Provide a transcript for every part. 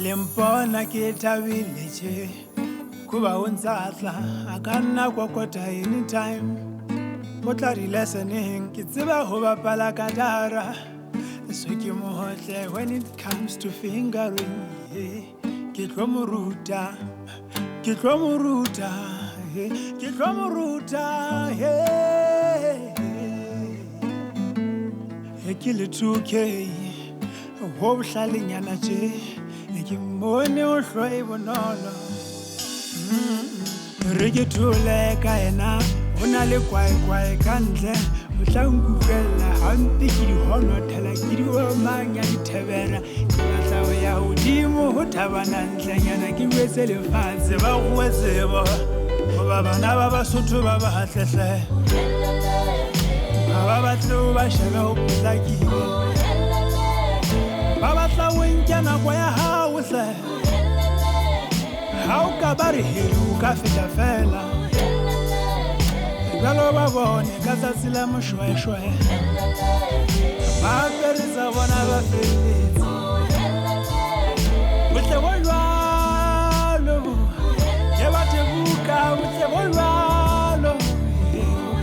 Alimpona ke thabile tje kuba untsatla akanna kokota anytime o tla di listening ke tseba ho bapala katara so ke mohotle when it comes to fingering ke tlo mo ruta ke tlo mo ruta ke tlo mo ruta ke le 2K ho bohlalenyana tje ke mone o hloi bonolo re ke thole ka ena ona le kwai kantle o tla ngukela hampe ke di hono thela ke di o manya di thebera ke batla ho ya hodimo ho thabana ntlanyana ke wetse le fatshe ba go tsebo ba bana ba Basotho ba ba hatlehle ba batlo ba shebe ho potlakile ba batla o nkena kwa ya hao hle how ka bare helu ka feta fela galo ba bone ka tsatsi la moshweshwe ba perisa bona ba feletse butle bolwalo ke bathe buka butle bolwalo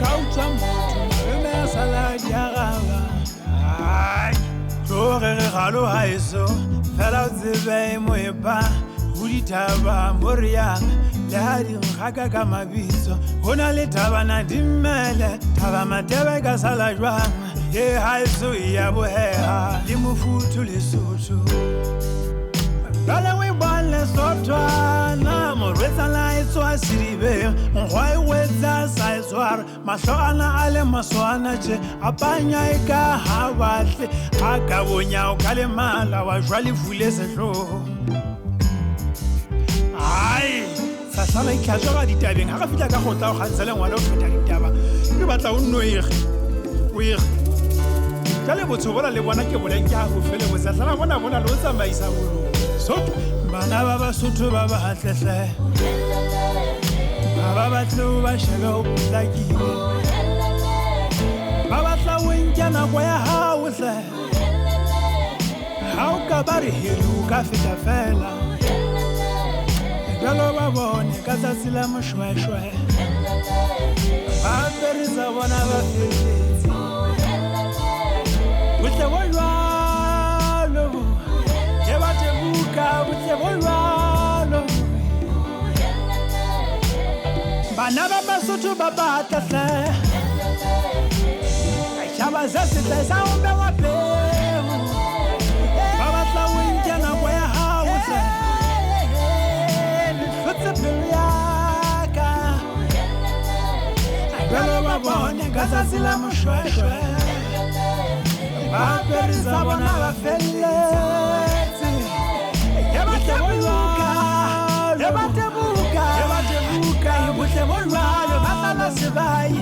ka utswa motho me sala ya gaba ai tore galo haiso fela tsebe moepa di thaba moriang le ha di ngaka ka mabitso hona le thaba na dimele thaba matebe ka sala jwang ye haiso ya boheha le mofuthu le sotho bala we bala sotwana morwetsa la etswa siribe ngwai wetsa saiswar mahloana ale maswana tje apanya ka habatle aka bonya o kale mala wa jwale fule sehlo ai sa sala itlhatswa ditabeng ha ka fitla ka gotla go gantsela ngwana o feta ditaba ke batla o nnoege o ege tale botsobola le bona ke boleng ke go fele bo sa sala bona le o tsamaisa bolo Sotho bana ba Basotho ba ba hatlehle ba batlo ba shebe ho potlakile ba batla o nkena kwa ya hao hle ha o ka bare helu ka feta fela galo ba bone ka tsatsi la moshweshwe ba perisa bona ba feletse butle bolwalo ke bathe buka butle bolwalo bana ba Basotho ba ba hatlehle ka shaba zase sa o be wa pe ba batla o nkena kwa ya hao hle galo ba bone ka tsatsi la moshweshwe ba perisa bona ba feletse ke bathe buka butle bolwalo ba tsala sebai